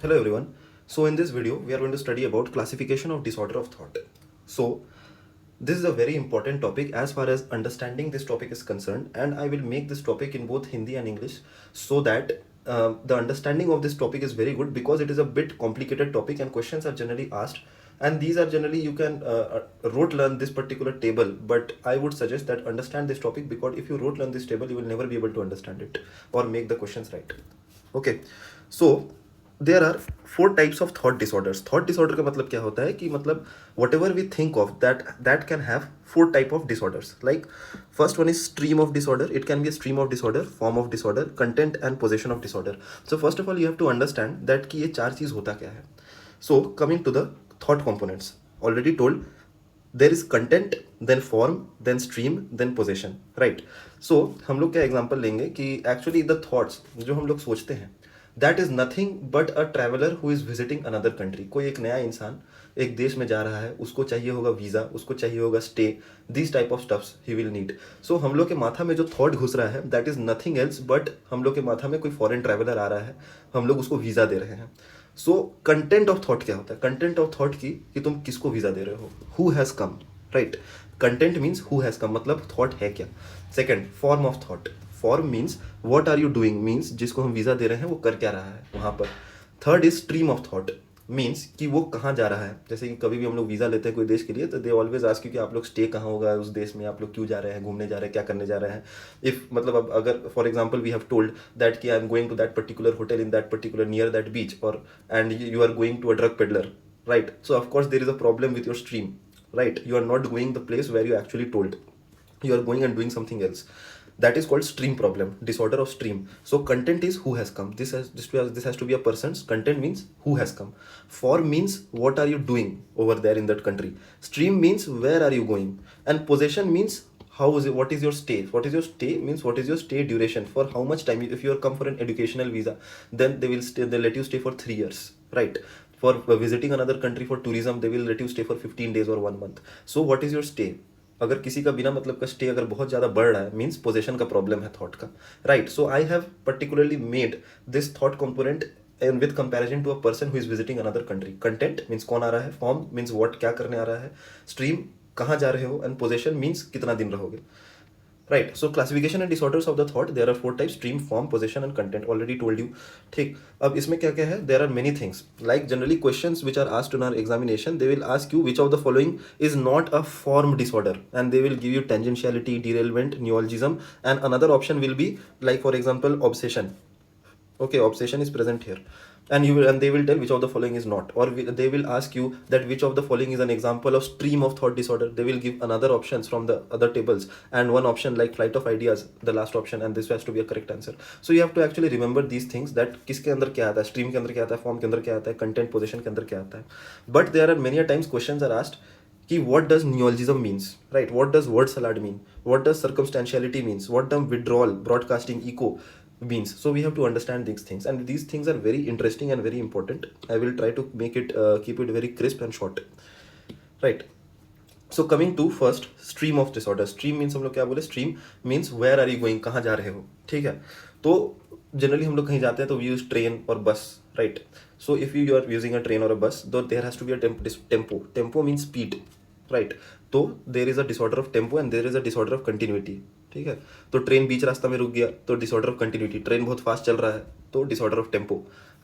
Hello everyone. So in this video we are going to study about classification of disorder of thought. So this is a very important topic as far as understanding this topic is concerned, and I will make this topic in both Hindi and English so that the understanding of this topic is very good, because it is a bit complicated topic and questions are generally asked, and these are generally you can rote learn this particular table, but I would suggest that understand this topic, because if you rote learn this table you will never be able to understand it or make the questions right. Okay, so there are four types of thought disorders. Thought disorder का मतलब क्या होता है कि मतलब whatever we think of that can have four type of disorders. Like first one is stream of disorder. It can be a stream of disorder, form of disorder, content and possession of disorder. So first of all you have to understand that कि ये चार चीज होता क्या है. So coming to the thought components, already told there is content, then form, then stream, then possession, right? So हम लोग क्या एग्जांपल लेंगे कि एक्चुअली द थॉट्स जो हम लोग सोचते हैं, that is nothing but a traveller who is visiting another country. कोई एक नया इंसान एक देश में जा रहा है, उसको चाहिए होगा वीज़ा, उसको चाहिए होगा stay, this type of stuffs he will need. So हम लोग के माथा में जो थॉट घुस रहा है that is nothing else but हम लोग के माथा में कोई फॉरेन ट्रैवलर आ रहा है, हम लोग उसको वीज़ा दे रहे हैं. सो कंटेंट ऑफ थॉट क्या होता है? कंटेंट ऑफ थॉट की कि तुम किसको वीज़ा दे रहे हो, who has come, right? Content means who has come, मतलब थॉट है क्या. Second, form of thought. Form means what are you doing, means जिसको हम वीज़ा दे रहे हैं वो कर क्या रहा है वहाँ पर. Third is stream of thought, means कि वो कहाँ जा रहा है. जैसे कि कभी भी हम लोग वीज़ा लेते हैं कोई देश के लिए तो दे ऑलवेज आस्क यू कि आप लोग स्टे कहाँ होगा उस देश में, आप लोग क्यों जा रहे हैं, घूमने जा रहे हैं, क्या करने जा रहे हैं. इफ मतलब अब अगर for example we have told that कि I am going to that particular hotel in that particular near that beach, और and you are going to a drug peddler, right? So of course there is a problem with your stream, right? You are not going the place where you actually told, you are going and doing something else. That is called stream problem, disorder of stream. So content is who has come, this has to be a person's. Content means who has come. Form means what are you doing over there in that country. Stream means where are you going, and possession means how is it, what is your stay. What is your stay means what is your stay duration, for how much time. If you are come for an educational visa, then they let you stay for 3 years, right? For visiting another country for tourism, they will let you stay for 15 days or 1 month. So what is your stay? अगर किसी का बिना मतलब का stay अगर बहुत ज़्यादा बढ़ रहा है, मीन्स पोजेशन का प्रॉब्लम है थॉट का, right? So I have particularly made this thought component and with comparison to a person who is visiting another country. Content means कौन आ रहा है, फॉर्म मीन्स व्हाट क्या करने आ रहा है, स्ट्रीम कहाँ जा रहे हो, एंड पोजेशन मीन्स कितना दिन रहोगे, right? So classification and disorders of the thought, there are four types: stream, form, possession and content. Already told you. ठीक, अब इसमें क्या क्या है? There are many things. Like generally questions which are asked in our examination, they will ask you which of the following is not a form disorder, and they will give you tangentiality, derailment, neologism, and another option will be like for example obsession. Okay, obsession is present here, and they will tell which of the following is not, or they will ask you that which of the following is an example of stream of thought disorder. They will give another options from the other tables, and one option like flight of ideas, the last option, and this has to be a correct answer. So you have to actually remember these things, that किसके अंदर क्या आता है, stream के अंदर क्या आता है, form के अंदर क्या आता है, content possession के अंदर क्या आता है. But there are many a times questions are asked कि what does neologism means, right? What does word salad mean? What does circumstantiality means? What does withdrawal, broadcasting, echo means? So we have to understand these things, and these things are very interesting and very important. I will try to make it keep it very crisp and short, right? So coming to first, stream of disorder. Stream means हम लोग क्या बोले, stream means where are you going, कहाँ जा रहे हो, ठीक है? तो जनरली हम लोग कहीं जाते हैं तो we use ट्रेन और बस, right? So if you are using a train or a bus, though there has to be a tempo. Tempo means speed, right? तो there is a disorder of tempo and there is a disorder of continuity, ठीक है? तो train बीच रास्ता में रुक गया तो disorder of continuity. Train बहुत फास्ट चल रहा है तो disorder of tempo,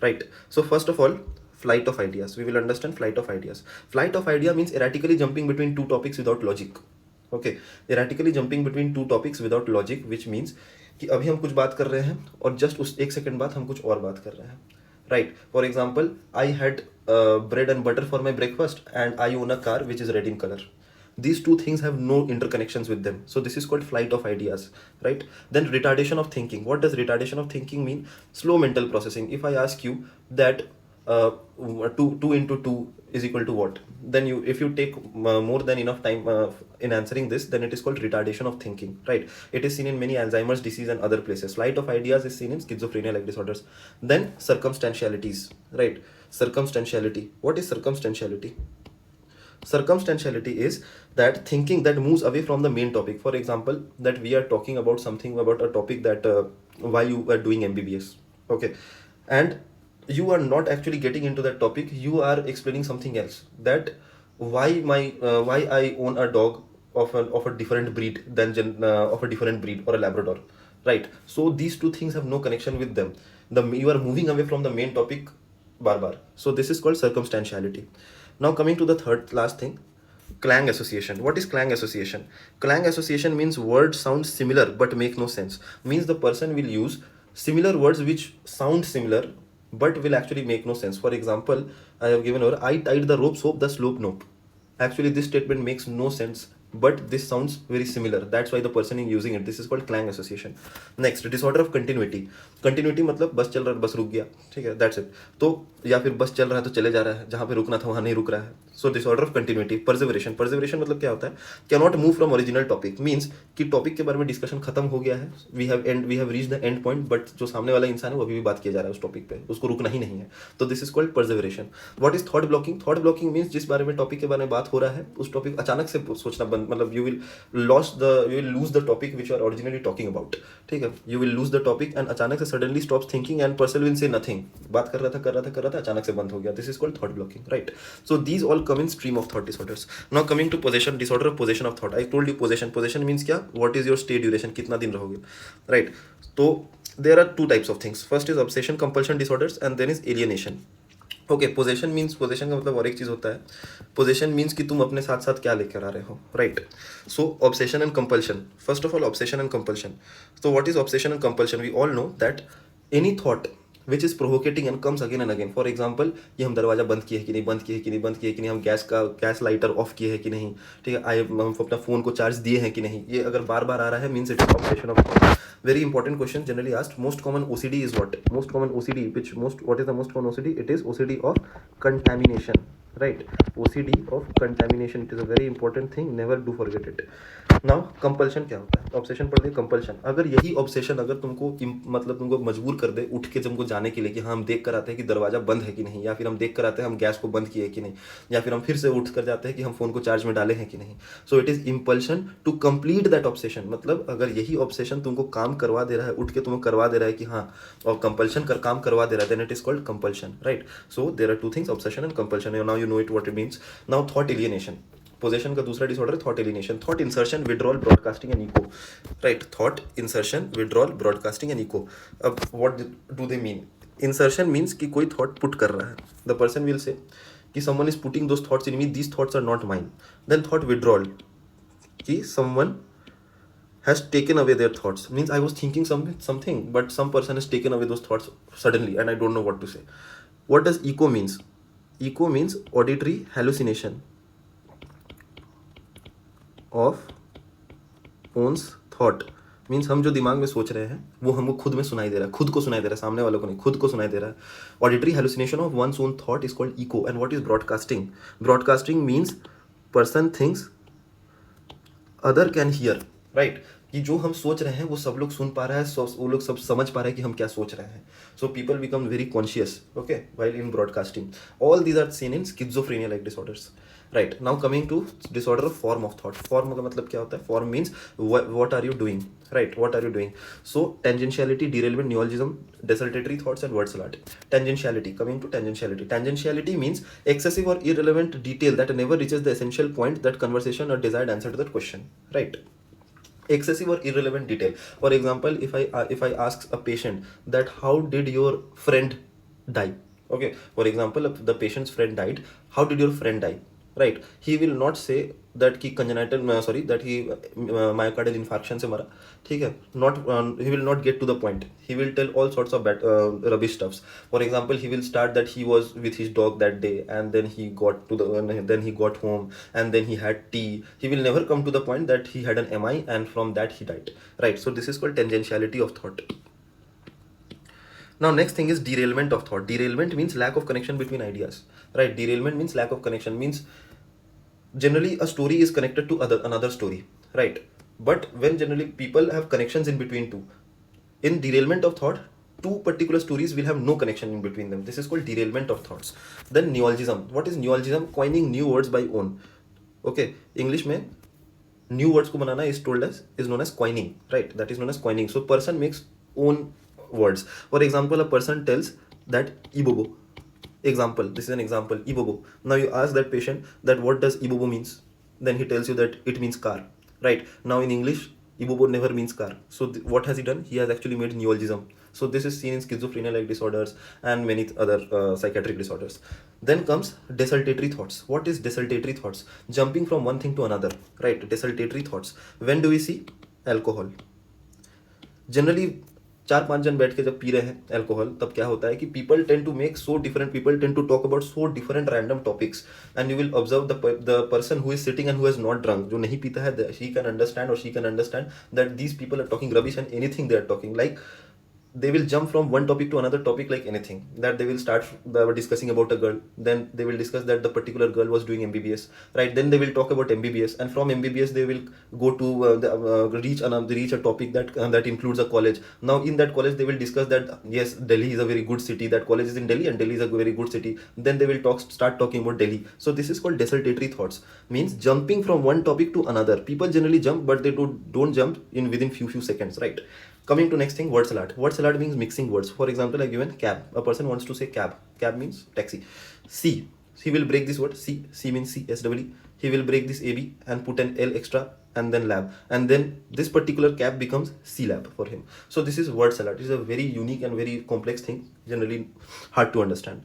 right? So first of all, flight of ideas. We will understand flight of ideas. Flight of idea means erratically jumping between two topics without logic. Okay, erratically jumping between two topics without logic, which means कि अभी हम कुछ बात कर रहे हैं और just उस एक सेकंड बाद हम कुछ और बात कर रहे हैं, right? For example, I had bread and butter for my breakfast and I own a car which is red in color. These two things have no interconnections with them, so this is called flight of ideas, right? Then retardation of thinking. What does retardation of thinking mean? Slow mental processing. If I ask you that 2 into 2 is equal to what, then you, if you take more than enough time in answering this, then it is called retardation of thinking, right? It is seen in many Alzheimer's disease and other places. Flight of ideas is seen in schizophrenia like disorders. Then circumstantialities, right? Circumstantiality. What is circumstantiality? Circumstantiality is that thinking that moves away from the main topic. For example, that we are talking about something, about a topic that why you are doing MBBS, okay? And you are not actually getting into that topic, you are explaining something else, that why I own a dog of a different breed than of a different breed or a Labrador, right? So these two things have no connection with them. You are moving away from the main topic bar bar. So this is called circumstantiality. Now coming to the third last thing, clang association. What is clang association? Clang association means words sound similar but make no sense. Means the person will use similar words which sound similar but will actually make no sense. For example, I have given over, I tied the rope so the slope nope. Actually, this statement makes no sense, but this sounds very similar. That's why the person is using it. This is called clang association. Next, disorder of continuity. Continuity मतलब बस चल रहा है बस रुक गया, ठीक है, that's it. तो या फिर बस चल रहा है तो चले जा रहा है, जहाँ पे रुकना था वहाँ नहीं रुक रहा है. So disorder of continuity. Perseveration. Perseveration मतलब क्या होता है? Cannot move from original topic. Means कि टॉपिक के बारे में डिस्कशन खत्म हो गया है. We have reached the end point, but जो सामने वाला इंसान है वो अभी भी बात किया जा रहा है उस टॉपिक पे, उसको रुकना ही नहीं है. तो this is called perseveration. What is thought blocking? Thought blocking means जिस बारे में टॉपिक के बारे में बात हो रहा है उस टॉपिक अचानक से सोचना बंद, मतलब you will lose the topic which you are originally talking about. ठीक है, you will lose the topic and अचानक से suddenly stops thinking and person will say nothing. बात कर रहा था अचानक से बंद हो गया. This is called thought blocking, right? So these all come in stream of thought disorders. Now coming to possession, disorder of possession of thought. I told you possession. Possession means क्या? What is your stay duration? कितना दिन रहोगे, right? तो there are two types of things. First is obsession compulsion disorders and then is alienation. Okay, possession means, possession का मतलब और एक चीज़ होता है. पोजेशन मीन्स कि तुम अपने साथ साथ क्या लेकर आ रहे हो, right? So obsession and compulsion. First of all obsession and compulsion. तो what is obsession and compulsion? We all know that any thought which is provocating and comes again and again. For example, ये हम दरवाजा बंद किए है कि नहीं, बंद किए है कि नहीं, बंद किए है कि नहीं, हम गैस लाइटर ऑफ किए है कि नहीं, ठीक है, हम अपना फोन को चार्ज दिए हैं कि नहीं, ये अगर बार बार आ रहा है means it is obsession of thought. Very important question generally asked. Most common OCD is what? Most common OCD, what is the most common OCD? It is OCD of contamination, right? OCD of contamination. It is a very important thing. Never do forget it. Now compulsion क्या होता है? Obsession पढ़ लिया, compulsion. अगर यही obsession अगर तुमको मतलब तुमको मजबूर कर दे उठ के तुमको जाने के लिए कि हाँ हम देख कर आते हैं कि दरवाजा बंद है कि नहीं, या फिर हम देख कर आते हैं हम गैस को बंद किए कि नहीं, या फिर हम फिर से उठ कर जाते हैं कि हम फोन को चार्ज में डाले हैं कि नहीं. So it is impulsion to complete that obsession. मतलब अगर यही ऑब्सेशन तुमको काम करवा दे रहा है, उठ के तुमको करवा दे रहा है कि हाँ, और कंपल्शन कर काम करवा दे रहा है, then it is called compulsion, right? So there are two things, obsession and compulsion. Now you know it what it means. Now thought alienation. Possession का दूसरा डिसऑर्डर है thought alienation. Thought insertion, withdrawal, broadcasting and echo, right? Thought insertion, withdrawal, broadcasting and echo. अब what do they mean? Insertion means कि कोई thought put कर रहा है. The person will say कि someone is putting those thoughts in me, these thoughts are not mine. Then thought withdrawal, कि someone has taken away their thoughts. Means I was thinking something but some person has taken away those thoughts suddenly and I don't know what to say. What does echo means? Echo means auditory hallucination of one's thought. Means हम जो दिमाग में सोच रहे हैं वो हमको खुद में सुनाई दे रहा है, खुद को सुनाई दे रहा है, सामने वालों को नहीं, खुद को सुनाई दे रहा है. Auditory hallucination of one's own thought is called echo. And what is broadcasting? Broadcasting means person things other can hear, right? कि जो हम सोच रहे हैं वो सब लोग सुन पा रहा है, वो लोग सब समझ पा रहे हैं कि हम क्या सोच रहे हैं. So people become very conscious, okay, while in broadcasting. All these are seen in schizophrenia like disorders, right? Now coming to disorder of form of thought. Form का मतलब क्या होता है? Form means what are you doing, right? What are you doing. So tangentiality, derailment, neologism, desultory thoughts and word salad. Tangentiality. Coming to tangentiality. Tangentiality means excessive or irrelevant detail that never reaches the essential point that conversation or desired answer to that question, right? Excessive or irrelevant detail. For example, if I ask a patient that how did your friend die, okay, for example, if the patient's friend died, how did your friend die, right? He will not say that कि congenital that he myocardial infarction से मरा, ठीक है, not he will not get to the point. He will tell all sorts of bad rubbish stuffs. For example, he will start that he was with his dog that day and then he got home and then he had tea. He will never come to the point that he had an MI and from that he died, right? So this is called tangentiality of thought. Now next thing is derailment of thought. Derailment means lack of connection between ideas, right? Derailment means lack of connection. Means generally a story is connected to another story, right? But when generally people have connections in between two, in derailment of thought, two particular stories will have no connection in between them. This is called derailment of thoughts. Then neologism. What is neologism? Coining new words by own. Okay, English में new words को बनाना is known as coining, right? That is known as coining. So person makes own words. For example, a person tells that ibobo. Example, this is an example, ibobo. Now you ask that patient that what does ibobo means, then he tells you that it means car, right? Now in English, ibobo never means car. So what has he done? He has actually made neologism. So this is seen in schizophrenia like disorders and many other psychiatric disorders. Then comes desultory thoughts. What is desultory thoughts? Jumping from one thing to another, right? Desultory thoughts. When do we see? Alcohol. Generally 4-5 जन बैठ के जब P रहे हैं alcohol, तब क्या होता है कि people tend to make so different, people tend to talk about so different random topics, and you will observe the person who is sitting and who has not drunk, जो नहीं पीता है, ही कैन अंडरस्टैंड और she can understand that these people are talking rubbish and anything they are talking, like they will jump from one topic to another topic like anything. That they will start discussing about a girl, then they will discuss that the particular girl was doing MBBS, right? Then they will talk about MBBS, and from MBBS they will go to reach a topic that includes a college. Now in that college they will discuss that yes, Delhi is a very good city, that college is in Delhi and Delhi is a very good city. Then they will start talking about Delhi. So this is called desultory thoughts, means jumping from one topic to another. People generally jump, but they don't jump in within few seconds, right? Coming to next thing, word salad. Word salad means mixing words. For example, I given cab. A person wants to say cab. Cab means taxi. C. He will break this word. C. C means CSWE. He will break this AB and put an L extra and then lab. And then this particular cab becomes C lab for him. So this is word salad. It is a very unique and very complex thing. Generally hard to understand.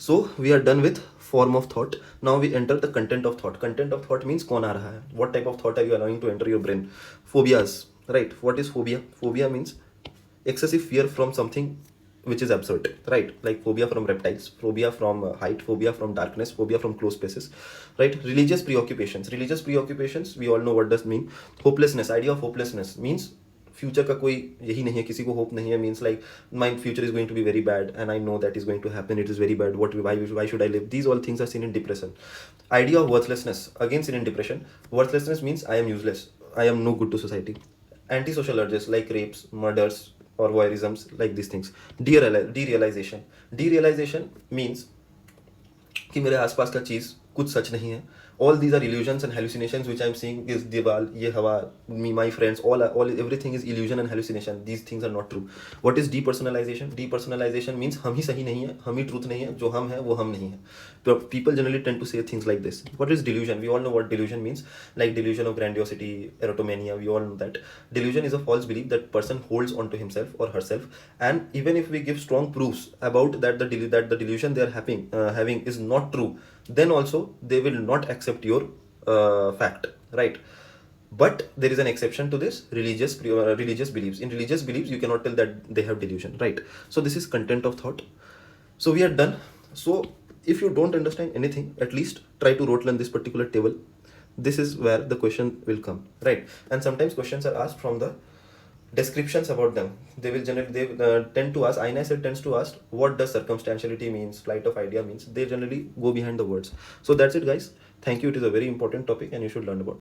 So we are done with form of thought. Now we enter the content of thought. Content of thought means कौन आ रहा है? What type of thought are you allowing to enter your brain? Phobias. Right, what is phobia? Phobia means excessive fear from something which is absurd, right? Like phobia from reptiles, phobia from height, phobia from darkness, phobia from closed spaces, right? Religious preoccupations. Religious preoccupations, we all know what does mean. Hopelessness. Idea of hopelessness means future का कोई यही नहीं है, किसी को hope नहीं है, means like my future is going to be very bad and I know that is going to happen, it is very bad, what why should I live, these all things are seen in depression. Idea of worthlessness, again seen in depression. Worthlessness means I am useless, I am no good to society. Antisocial urges like rapes, murders or voyeurisms, like these things. Derealization. Derealization means कि मेरे आसपास का चीज़ कुछ सच नहीं है. All these are illusions and hallucinations which I am seeing is दीवार, ये हवा, me, my friends, all everything is illusion and hallucination. These things are not true. What is depersonalization? Depersonalization means हम ही सही नहीं है, हम ही truth नहीं है, जो हम है वो हम नहीं है. People generally tend to say things like this. What is delusion? We all know what delusion means, like delusion of grandiosity, erotomania. We all know that delusion is a false belief that person holds onto himself or herself, and even if we give strong proofs about that the delusion they are having is not true, then also they will not accept your fact, right? But there is an exception to this, religious beliefs. In religious beliefs you cannot tell that they have delusion, right? So this is content of thought. So we are done. So if you don't understand anything, at least try to rote learn this particular table. This is where the question will come, right? And sometimes questions are asked from the descriptions about them. They will generally tend to ask, INISET tends to ask what does circumstantiality means, flight of idea means. They generally go behind the words. So that's it guys, thank you. It is a very important topic and you should learn about.